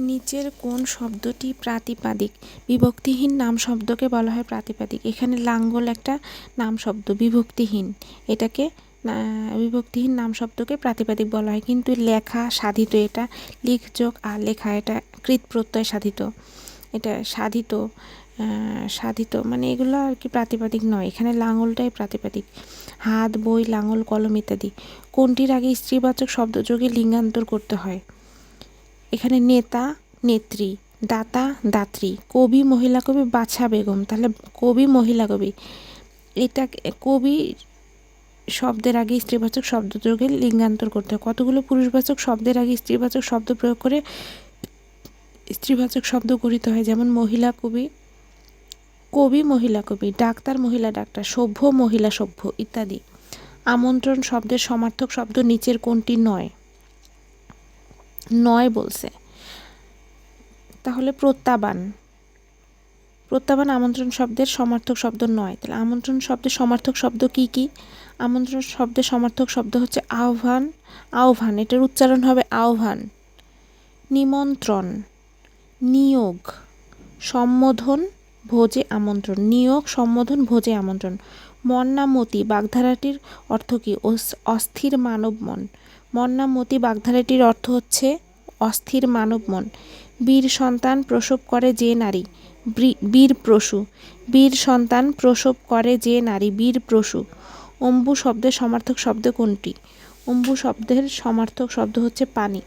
নিচের কোন শব্দটি প্রাতিপাদিক? বিভক্তিহীন নাম শব্দকে বলা হয় প্রাতিপাদিক। এখানে লাঙ্গল একটা নাম শব্দ, বিভক্তিহীন। এটাকে বিভক্তিহীন নাম শব্দকে প্রাতিপাদিক বলা হয়। কিন্তু লেখা সাধিত, এটা লিখযোগ আর লেখা, এটা কৃত প্রত্যয় সাধিত, এটা সাধিত সাধিত মানে এগুলো আর কি প্রাতিপাদিক নয়। এখানে লাঙ্গলটাই প্রাতিপাদিক। হাত, বই, লাঙ্গল, কলম ইত্যাদি। কোনটির আগে স্ত্রীবাচক শব্দযোগে লিঙ্গান্তর করতে হয়? এখানে নেতা, নেত্রী, দাতা, দাত্রী, কবি, মহিলা কবি, বাছা বেগম। তাহলে কবি, মহিলা কবি, এটা কবি শব্দের আগে স্ত্রীবাচক শব্দযোগে লিঙ্গান্তর করতে হয়। কতগুলো পুরুষবাচক শব্দের আগে স্ত্রীবাচক শব্দ প্রয়োগ করে স্ত্রীবাচক শব্দ গঠিত হয়? যেমন মহিলা কবি, কবি মহিলা কবি, ডাক্তার মহিলা ডাক্তার, সভ্য মহিলা সভ্য ইত্যাদি। আমন্ত্রণ শব্দের সমার্থক শব্দ নিচের কোনটি নয়? নয় বলছে, তাহলে প্রত্যাবান। প্রত্যাবান আমন্ত্রণ শব্দের সমার্থক শব্দ নয়। তাহলে আমন্ত্রণ শব্দের সমার্থক শব্দ কি কি? আমন্ত্রণ শব্দের সমার্থক শব্দ হচ্ছে আহ্বান, আহ্বান, এটার উচ্চারণ হবে আহ্বান। নিমন্ত্রণ, নিয়োগ, সম্বোধন, ভোজে আমন্ত্রণ। নিয়োগ, সম্বোধন, ভোজে আমন্ত্রণ। মন্নামতি বাগধারাটির অর্থ কি? অস্থির মানব মন। মন্নামতি বাগধারাটির অর্থ হচ্ছে অস্থির মানব মন। বীর সন্তান প্রসব করে যে নারী, বীর প্রসূ। বীর সন্তান প্রসব করে যে নারী, বীর প্রসূ। অম্বু শব্দের সমার্থক শব্দ কোনটি? অম্বু শব্দের সমার্থক শব্দ হচ্ছে পানি।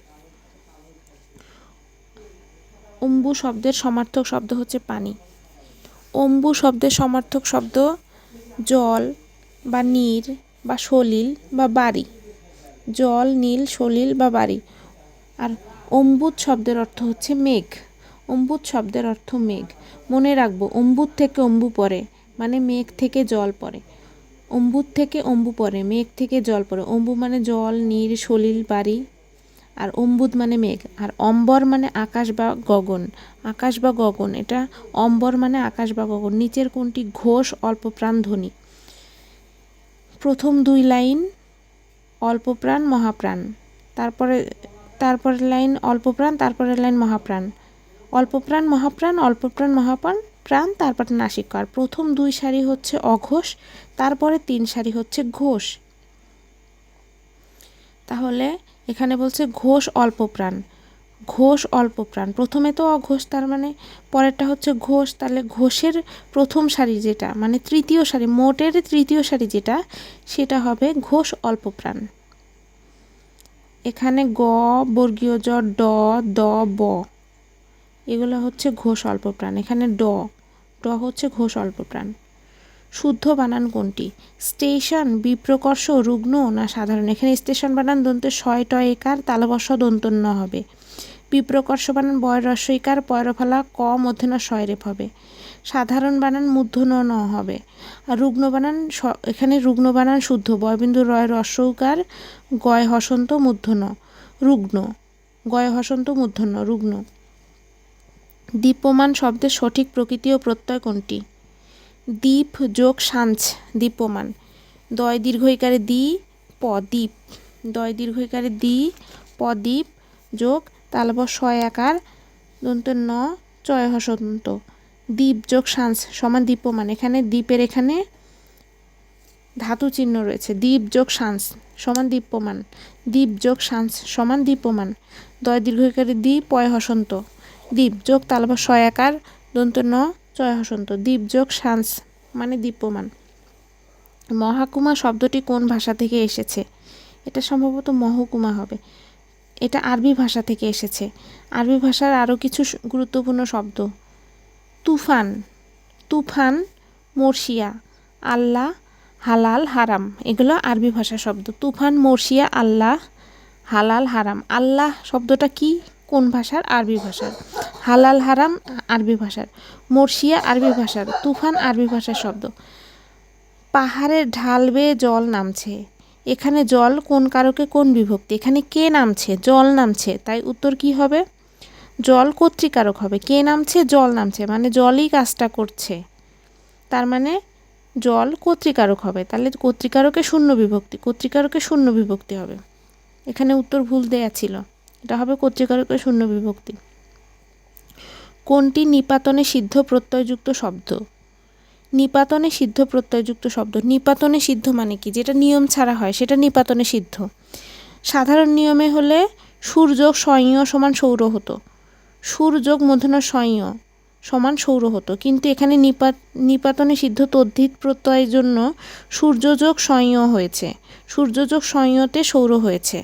অম্বু শব্দের সমার্থক শব্দ হচ্ছে পানি। অম্বু শব্দের সমার্থক শব্দ জল বা নীর বা সলিল বা বাড়ি। জল, নীল, সলিল বা বাড়ি। আর অম্বুদ শব্দের অর্থ হচ্ছে মেঘ। অম্বুদ শব্দের অর্থ মেঘ। মনে রাখবো, অম্বুদ থেকে অম্বু পড়ে মানে মেঘ থেকে জল পড়ে। অম্বুদ থেকে অম্বু পড়ে, মেঘ থেকে জল পড়ে। অম্বু মানে জল, নীর, সলিল, বাড়ি। আর অম্বুদ মানে মেঘ। আর অম্বর মানে আকাশ বা গগন। আকাশ বা গগন, এটা অম্বর মানে আকাশ বা গগন। নিচের কোনটি ঘোষ অল্পপ্রাণ ধ্বনি? প্রথম দুই লাইন অল্পপ্রাণ মহাপ্রাণ, তারপরের লাইন অল্পপ্রাণ, তারপরের লাইন মহাপ্রাণ। অল্পপ্রাণ মহাপ্রাণ, অল্পপ্রাণ মহাপ্রাণ, প্রাণ, তারপর নাসিক। আর প্রথম দুই সারি হচ্ছে অঘোষ, তারপরে তিন সারি হচ্ছে ঘোষ। তাহলে এখানে বলছে ঘোষ অল্পপ্রাণ। ঘোষ অল্পপ্রাণ, প্রথমে তো অঘোষ, তার মানে পরেরটা হচ্ছে ঘোষ। তাহলে ঘোষের প্রথম সারি যেটা, মানে তৃতীয় সারি, মোটের তৃতীয় সারি যেটা, সেটা হবে ঘোষ অল্পপ্রাণ। এখানে গ, বর্গীয় জ, ড, দ, ব, এগুলো হচ্ছে ঘোষ অল্পপ্রাণ। এখানে ড, ড হচ্ছে ঘোষ অল্পপ্রাণ। শুদ্ধ বানান কোনটি? স্টেশন বিপ্রকর্ষ রুগ্ন না সাধারণ? এখানে স্টেশন বানান দন্তে শয় টয় একার, তালবস্য দন্তন্য হবে। বিপ্রকর্ষ বানান বয় রস্য ইকার, পয়রফলা ক মধ্যনা শয় রেফ হবে। সাধারণ বানান মূর্ধন্য ন হবে। আর রুগ্ন বানান, এখানে রুগ্ন বানান শুদ্ধ, বয়বিন্দু রয় রস্য উকার, গয় হসন্ত মূর্ধন্য, রুগ্ন। গয় হসন্ত মূর্ধন্য, রুগ্ন। দীপ্যমান শব্দের সঠিক প্রকৃতি ও প্রত্যয় কোনটি? দীপ যোগ সাঞ্চ, দীপ্যমান। দয় দীর্ঘইকারে দি, প, দীপ। দয় দীর্ঘইকারে দি, প, দীপ যোগ তালব শয় আকার দন্ত ন চয় হসন্ত, দীপ যোগ সাঞ্চ সমান দীপ্যমান। এখানে দ্বীপের এখানে ধাতু চিহ্ন রয়েছে। দ্বীপ যোগ সাঞ্চ সমান দীপ্যমান। দ্বীপ যোগ সাঞ্চ সমান দীপ্যমান। দয় দীর্ঘইকারে দি, পয় হসন্ত, দ্বীপ যোগ তালব শয় আকার দন্ত ন চয় হসন্ত, দ্বীপ যোগ সাঞ্চ মানে দীপ্যমান। মহাকুমা শব্দটি কোন ভাষা থেকে এসেছে? এটা সম্ভবত মহকুমা হবে। এটা আরবি ভাষা থেকে এসেছে। আরবি ভাষার আরও কিছু গুরুত্বপূর্ণ শব্দ: তুফান, তুফান, মর্শিয়া, আল্লাহ, হালাল, হারাম, এগুলো আরবি ভাষা শব্দ। তুফান, মর্শিয়া, আল্লাহ, হালাল, হারাম। আল্লাহ শব্দটা কি, কোন ভাষার? আরবি ভাষার। হালাল, হারাম আরবি ভাষার। মর্শিয়া আরবি ভাষার। তুফান আরবি ভাষার শব্দ। পাহাড়ের ঢাল বেয়ে জল নামছে, এখানে জল কোন কারকে কোন বিভক্তি? এখানে কে নামছে? জল নামছে, তাই উত্তর কি হবে? জল কর্তৃকারক হবে। কে নামছে? জল নামছে, মানে জলই কাজটা করছে, তার মানে জল কর্তৃকারক হবে। তাহলে কর্তৃকারকে শূন্য বিভক্তি, কর্তৃকারকে শূন্য বিভক্তি হবে। এখানে উত্তর ভুল দেয়া ছিল, এটা হবে কর্তৃকারকে শূন্য বিভক্তি। কোনটি নিপাতনে সিদ্ধ প্রত্যয়যুক্ত শব্দ? নিপাতনে সিদ্ধ প্রত্যয়যুক্ত শব্দ। নিপাতনে সিদ্ধ মানে কি? যেটা নিয়ম ছাড়া হয় সেটা নিপাতনে সিদ্ধ। সাধারণ নিয়মে হলে সুর যোগ স্বয়ীয় সমান সৌর হতো, সুর যোগ মূর্ধন্য স্বয়ীয় সমান সৌর হতো, কিন্তু এখানে নিপাতনে সিদ্ধ তদ্ধিত প্রত্যয়ের জন্য সূর্য যোগ স্বয়ীয় হয়েছে, সূর্য যোগ স্বয়ীয়তে সৌর হয়েছে।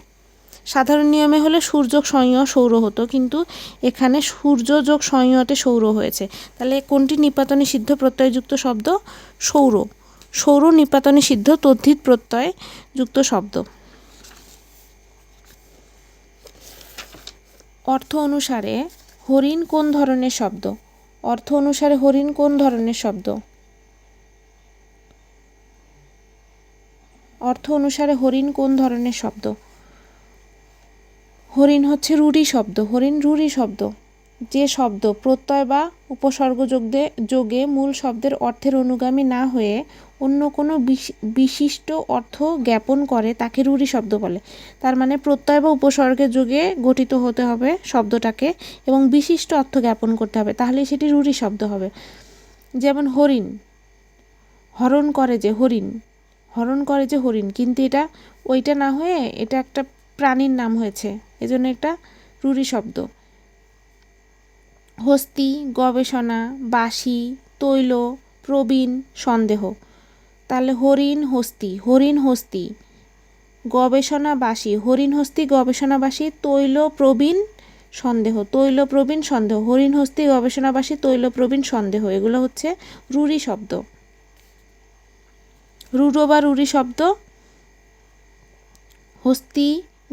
সাধারণ নিয়মে হলে সূর্য যোগ স্বয়ীয় সৌর হতো, কিন্তু এখানে সূর্য যোগ স্বয়ীয়তে সৌর হয়েছে। তাহলে কোনটি নিপাতনে সিদ্ধ প্রত্যয়যুক্ত শব্দ? সৌর। সৌর নিপাতনে সিদ্ধ তদ্ধিত প্রত্যয় যুক্ত শব্দ। অর্থ অনুসারে হরিণ কোন ধরনের শব্দ? অর্থ অনুসারে হরিণ কোন ধরনের শব্দ? অর্থ অনুসারে হরিণ কোন ধরনের শব্দ? হরিণ হচ্ছে রূঢ়ি শব্দ। হরিণ রূঢ়ি শব্দ। যে শব্দ প্রত্যয় বা উপসর্গ যোগে মূল শব্দের অর্থের অনুগামী না হয়ে অন্য কোনো বিশিষ্ট অর্থ জ্ঞাপন করে তাকে রূঢ়ি শব্দ বলে। তার মানে প্রত্যয় বা উপসর্গের যোগে গঠিত হতে হবে শব্দটাকে এবং বিশিষ্ট অর্থ জ্ঞাপন করতে হবে, তাহলে সেটি রূঢ়ি শব্দ হবে। যেমন হরিণ, হরণ করে যে হরিণ, হরণ করে যে হরিণ, কিন্তু এটা ওইটা না হয়ে এটা একটা প্রাণীর নাম হয়েছে, এজন্য একটা রূঢ়ি শব্দ। হস্তি, গবেষণা, বাসি, তৈল, প্রবীণ, সন্দেহ। তাহলে হরিণ হস্তি, হরিণ হস্তি, গবেষণা বাসি, হরিণ হস্তি গবেষণা বাসি, তৈল প্রবীণ সন্দেহ, তৈল প্রবীণ সন্দেহ, হরিণ হস্তি গবেষণা বাসি, তৈল প্রবীণ সন্দেহ, এগুলো হচ্ছে রূঢ়ি শব্দ। রূঢ় বা রূঢ়ি শব্দ হস্তি,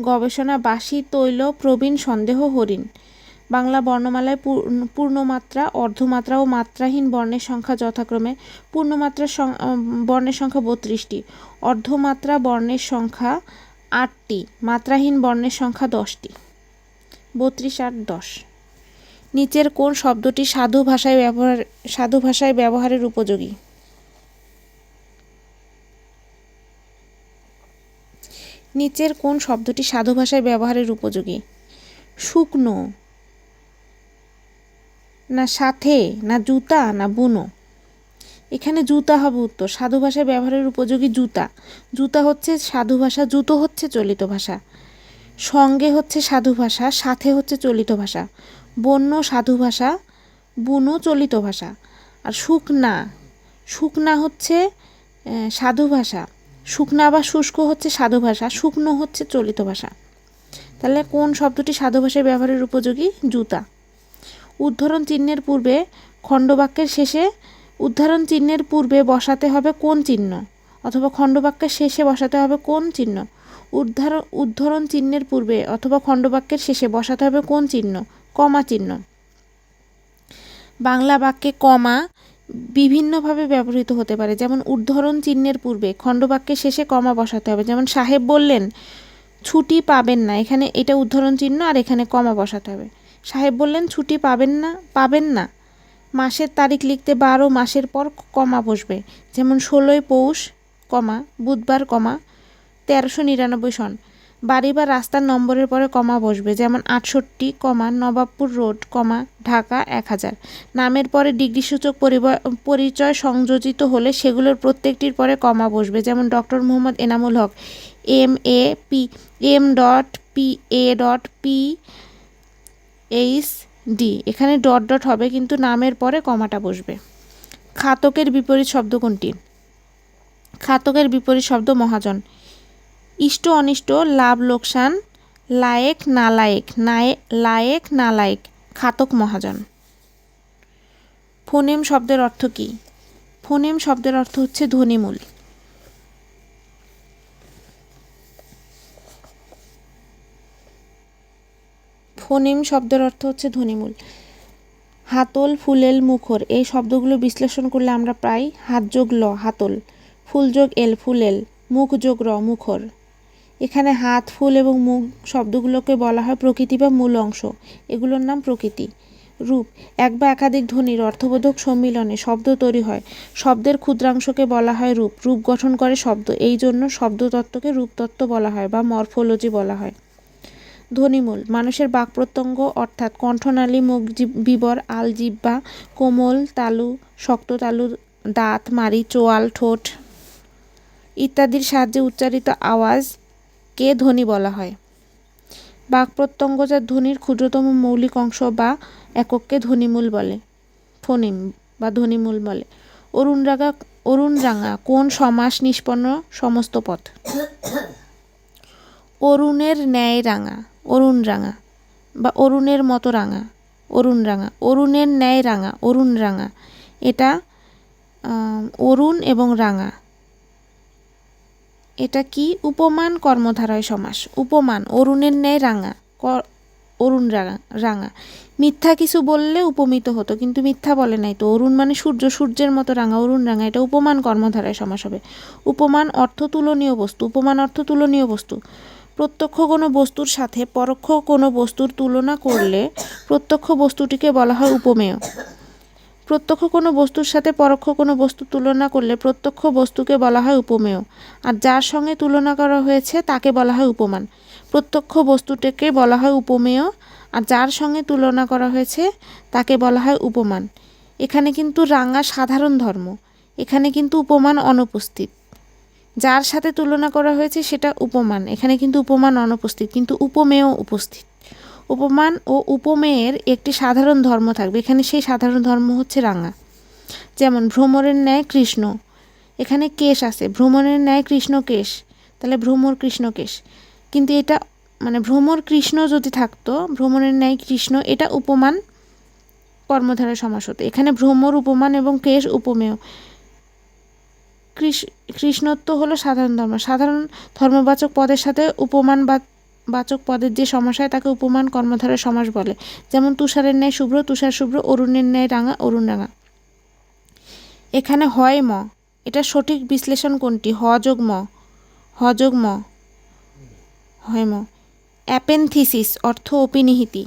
গবেষণা বাসি, তৈল প্রবীণ সন্দেহ, হরিণ। বাংলা বর্ণমালায় পূর্ণমাত্রা, অর্ধমাত্রা ও মাত্রাহীন বর্ণের সংখ্যা যথাক্রমে পূর্ণমাত্রার বর্ণের সংখ্যা 32টি, অর্ধমাত্রা বর্ণের সংখ্যা 8টি, মাত্রাহীন বর্ণের সংখ্যা 10টি। 32, 8, 10। নিচের কোন শব্দটি সাধু ভাষায় ব্যবহারের উপযোগী? নিচের কোন শব্দটি সাধু ভাষায় ব্যবহারের উপযোগী? শুকনো, না সাথে, না জুতা, না বুনো? এখানে জুতা হবে উত্তর। সাধু ভাষায় ব্যবহারের উপযোগী জুতা। জুতা হচ্ছে সাধু ভাষা, জুতো হচ্ছে চলিত ভাষা। সঙ্গে হচ্ছে সাধু ভাষা, সাথে হচ্ছে চলিত ভাষা। বন্য সাধু ভাষা, বুনো চলিত ভাষা। আর শুকনা, শুকনা হচ্ছে সাধু ভাষা, শুকনা বা শুষ্ক হচ্ছে সাধু ভাষা, শুকনো হচ্ছে চলিত ভাষা। তাহলে কোন শব্দটি সাধু ভাষায় ব্যবহারের উপযোগী? জুতা। উদ্ধরণ চিহ্নের পূর্বে খণ্ডবাক্যের শেষে উদ্ধরণ চিহ্নের পূর্বে বসাতে হবে কোন চিহ্ন? অথবা খণ্ডবাক্যের শেষে বসাতে হবে কোন চিহ্ন? উদ্ধরণ চিহ্নের পূর্বে অথবা খণ্ডবাক্যের শেষে বসাতে হবে কোন চিহ্ন? কমা চিহ্ন। বাংলা বাক্যে কমা বিভিন্নভাবে ব্যবহৃত হতে পারে। যেমন উদ্ধরণ চিহ্নের পূর্বে খণ্ডবাক্যের শেষে কমা বসাতে হবে। যেমন সাহেব বললেন ছুটি পাবেন না, এখানে এটা উদ্ধরণ চিহ্ন আর এখানে কমা বসাতে হবে। সাহেব বললেন ছুটি পাবেন না। মাসের তারিখ লিখতে 12 মাসের পর কমা বসবে। যেমন 16 পৌষ, কমা বুধবার, কমা 1399 সন। বাড়ি বা রাস্তার নম্বরের পরে কমা বসবে। যেমন 68, কমা নবাবপুর রোড, কমা ঢাকা 1000। নামের পরে ডিগ্রিসূচক পরিচয় সংযোজিত হলে সেগুলোর প্রত্যেকটির পরে কমা বসবে। যেমন ডক্টর মোহাম্মদ এনামুল হক, M.A.P.PhD, এখানে ডট ডট হবে কিন্তু নামের পরে কমাটা বসবে। খাতকের বিপরীত শব্দ কোনটি? খাতকের বিপরীত শব্দ মহাজন। ইষ্ট অনিষ্ট, লাভ লোকসান, লায়েক না লায়েক, লায়েক না লায়েক, খাতক মহাজন। ফোনেম শব্দের অর্থ কী? ফোনেম শব্দের অর্থ হচ্ছে ধ্বনিমূল। ফোনেম শব্দের অর্থ হচ্ছে ধ্বনিমূল। হাতল, ফুলেল, মুখর, এই শব্দগুলো বিশ্লেষণ করলে আমরা পাই হাত যোগ ল হাতল, ফুল যোগ এল ফুলেল, মুখ যোগ র মুখর। এখানে হাত, ফুল এবং মুখ শব্দগুলোকে বলা হয় প্রকৃতি বা মূল অংশ, এগুলোর নাম প্রকৃতি। রূপ, এক বা একাধিক ধ্বনির অর্থবোধক সম্মিলনে শব্দ তৈরি হয়, শব্দের ক্ষুদ্রাংশকে বলা হয় রূপ। রূপ গঠন করে শব্দ, এই জন্য শব্দতত্ত্বকে রূপতত্ত্ব বলা হয় বা মরফোলজি বলা হয়। ধ্বনিমূল মানুষের বাক প্রত্যঙ্গ অর্থাৎ কণ্ঠনালী, মুখ বিবর, আলজিহ্বা, কোমল তালু, শক্ত তালু, দাঁত, মাড়ি, চোয়াল, ঠোঁট ইত্যাদির সাহায্যে উচ্চারিত আওয়াজকে ধ্বনি বলা হয়। বাক প্রত্যঙ্গজাত ধ্বনির ক্ষুদ্রতম মৌলিক অংশ বা একককে ধ্বনিমূল বলে, ফোনিম বা ধ্বনিমূল বলে। অরুণরাঙা কোন সমাস নিষ্পন্ন সমস্ত পদ? অরুণের ন্যায় রাঙা, অরুণরাঙা বা অরুণের মতো রাঙা, অরুণরাঙা। অরুণের ন্যায় রাঙা, অরুণরাঙা। এটা অরুণ এবং রাঙা, এটা কি? উপমান কর্মধারয় সমাস। উপমান, অরুণের ন্যায় রাঙা, অরুণ রাঙা। মিথ্যা কিছু বললে উপমিত হতো, কিন্তু মিথ্যা বলে নাই তো। অরুণ মানে সূর্য, সূর্যের মতো রাঙা, অরুণ রাঙা। এটা উপমান কর্মধারয় সমাস হবে। উপমান অর্থ তুলনীয় বস্তু। উপমান অর্থ তুলনীয় বস্তু। প্রত্যক্ষ কোনো বস্তুর সাথে পরোক্ষ কোনো বস্তুর তুলনা করলে প্রত্যক্ষ বস্তুটিকে বলা হয় উপমেয়। প্রত্যক্ষ কোনো বস্তুর সাথে পরোক্ষ কোনো বস্তুর তুলনা করলে প্রত্যক্ষ বস্তুকে বলা হয় উপমেয়। আর যার সঙ্গে তুলনা করা হয়েছে তাকে বলা হয় উপমান। প্রত্যক্ষ বস্তুটিকে বলা হয় উপমেয়, আর যার সঙ্গে তুলনা করা হয়েছে তাকে বলা হয় উপমান। এখানে কিন্তু রাঙা সাধারণ ধর্ম, এখানে কিন্তু উপমান অনুপস্থিত। যার সাথে তুলনা করা হয়েছে সেটা উপমান, এখানে কিন্তু উপমান অনুপস্থিত, কিন্তু উপমেয় উপস্থিত। উপমান ও উপমেয়ের একটি সাধারণ ধর্ম থাকবে, এখানে সেই সাধারণ ধর্ম হচ্ছে রাঙা। যেমন ভ্রমরের ন্যায় কৃষ্ণ, এখানে কেশ আছে, ভ্রমরের ন্যায় কৃষ্ণ কেশ, তাহলে ভ্রমর কৃষ্ণ কেশ। কিন্তু এটা মানে ভ্রমর কৃষ্ণ যদি থাকতো, ভ্রমরের ন্যায় কৃষ্ণ, এটা উপমান কর্মধারয় সমাস হতো। এখানে ভ্রমর উপমান এবং কেশ উপমেয়। কৃষ্ণত্ব হলো সাধারণ ধর্ম। সাধারণ ধর্মবাচক পদের সাথে উপমান বাচক পদের যে সমাস হয় তাকে উপমান কর্মধারয় সমাস বলে। যেমন তুষারের ন্যায় শুভ্র, তুষার শুভ্র, অরুণের ন্যায় রাঙা, অরুণ রাঙা। এখানে হয় ম, এটা সঠিক বিশ্লেষণ কোনটি? হ যোগ ম, হ যোগ ম, হয় ম। অ্যাপেনথিসিস অর্থ অপিনিহিতি।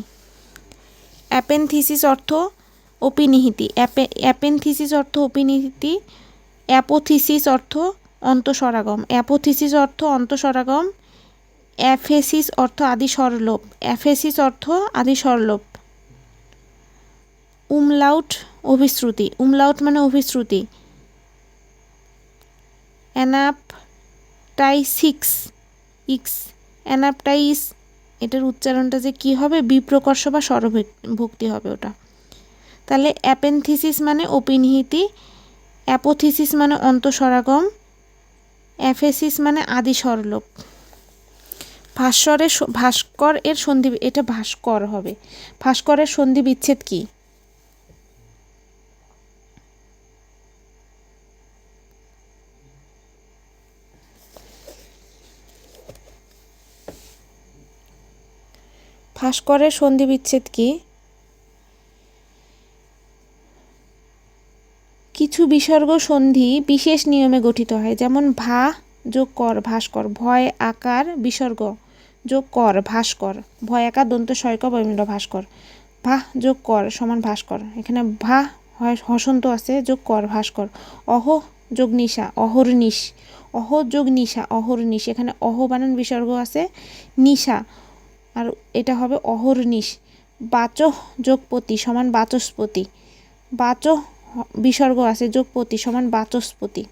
অ্যাপেনথিসিস অর্থ অপিনিহিতি। অ্যাপেনথিসিস অর্থ অপিনিহিতি। অ্যাপোথিসিস অর্থ অন্তঃস্বরাগম। অ্যাপোথিসিস অর্থ অন্তঃস্বরাগম। অ্যাফেসিস অর্থ আদি স্বরলোপ। অ্যাফেসিস অর্থ আদি স্বরলোপ। উমলাউট অভিশ্রুতি। উমলাউট মানে অভিশ্রুতি। অ্যানাপটাইসিক্স ইক্স, অ্যানাপটাইস, এটার উচ্চারণটা যে কি হবে? বিপ্রকর্ষ বা স্বরভক্তি হবে ওটা। তাহলে অ্যাপেনথিসিস মানে অপিনিহিতি, অ্যাপোথিসিস মানে অন্তঃস্বরাগম, অ্যাফেসিস মানে আদি স্বরলোপ। ভাস্কর এর সন্ধি, এটা ভাস্কর হবে। ভাস্করের সন্ধি বিচ্ছেদ কি? ভাস্করের সন্ধি বিচ্ছেদ কি? কিছু বিসর্গ সন্ধি বিশেষ নিয়মে গঠিত হয়, যেমন ভা যোগ কর ভাস্কর, ভয় আকার বিসর্গ যোগ কর ভাস্কর, ভয় আকার দন্ত শয়ক বৈমিল ভাস্কর, ভা যোগ কর সমান ভাস্কর। এখানে ভা হয় হসন্ত আছে, যোগ কর ভাস্কর। অহ যোগ নিশা অহর্নিশ, অহ যোগ নিশা অহর্নিশ, এখানে অহ বানান বিসর্গ আছে, নিশা, আর এটা হবে অহর্নিশ। বাচঃ যোগ পতি সমান বাচস্পতি, বাচঃ বিসর্গ আছে, যোগ পতি সমান বাচস্পতি।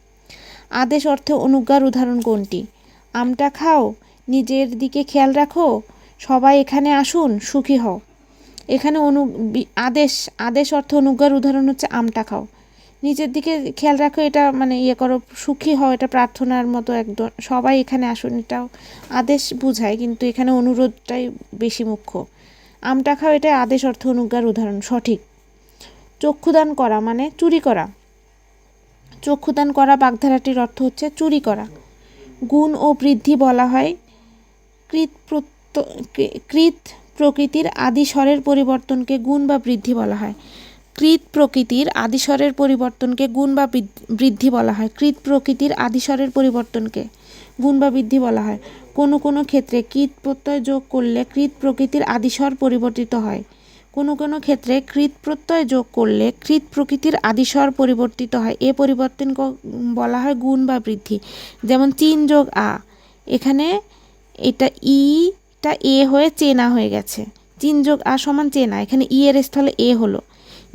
আদেশ অর্থে অনুজ্ঞার উদাহরণ কোনটি? আমটা খাও, নিজের দিকে খেয়াল রাখো, সবাই এখানে আসুন, সুখী হও। এখানে আদেশ অর্থে অনুজ্ঞার উদাহরণ হচ্ছে আমটা খাও, নিজের দিকে খেয়াল রাখো, এটা মানে ইয়ে করো, সুখী হও, এটা প্রার্থনার মতো একদম, সবাই এখানে আসুন, এটাও আদেশ বুঝায়, কিন্তু এখানে অনুরোধটাই বেশি মুখ্য। আমটা খাও, এটা আদেশ অর্থে অনুজ্ঞার উদাহরণ, সঠিক। চক্ষুদান করা মানে চুরি করা। চক্ষুদান করা বাগধারাটির অর্থ হচ্ছে চুরি করা। গুণ ও বৃদ্ধি বলা হয় কৃত প্রকৃতির আদি স্বরের পরিবর্তনকে গুণ বা বৃদ্ধি বলা হয়। কৃত প্রকৃতির আদি স্বরের পরিবর্তনকে গুণ বা বৃদ্ধি বলা হয়। কৃত প্রকৃতির আদি স্বরের পরিবর্তনকে গুণ বা বৃদ্ধি বলা হয়। কোনো কোনো ক্ষেত্রে কৃত প্রত্যয় যোগ করলে কৃত প্রকৃতির আদি স্বর পরিবর্তিত হয়। কোনো কোনো ক্ষেত্রে কৃত প্রত্যয় যোগ করলে কৃত প্রকৃতির আদি স্বর পরিবর্তিত হয়। এ পরিবর্তন বলা হয় গুণ বা বৃদ্ধি। যেমন চিন যোগ আ, এখানে এটা ই টা এ হয়ে চেনা হয়ে গেছে। চিন যোগ আ সমান চেনা, এখানে ই এর স্থলে এ হলো।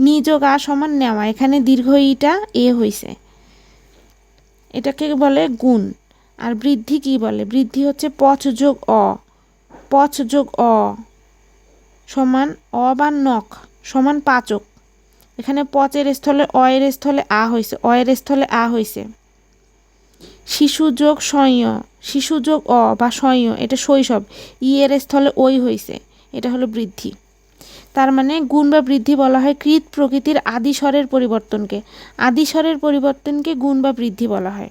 নি যোগ আ সমান নেওয়া, এখানে দীর্ঘ ইটা এ হইছে। এটাকে বলে গুণ। আর বৃদ্ধি কি বলে? বৃদ্ধি হচ্ছে পচ যোগ অ, পচ যোগ অ সমান অ বা নখ সমান পাচক। এখানে পচের স্থলে অ এর স্থলে আ হইছে, অ এর স্থলে আ হইছে। শিশু যোগ সঞ, শিশু যোগ অ বা সঞ, এটা শৈশব, ই এর স্থলে ওই হইছে, এটা হলো বৃদ্ধি। তার মানে গুণ বা বৃদ্ধি বলা হয় কৃত প্রকৃতির আদি স্বরের পরিবর্তনকে। আদি স্বরের পরিবর্তনকে গুণ বা বৃদ্ধি বলা হয়।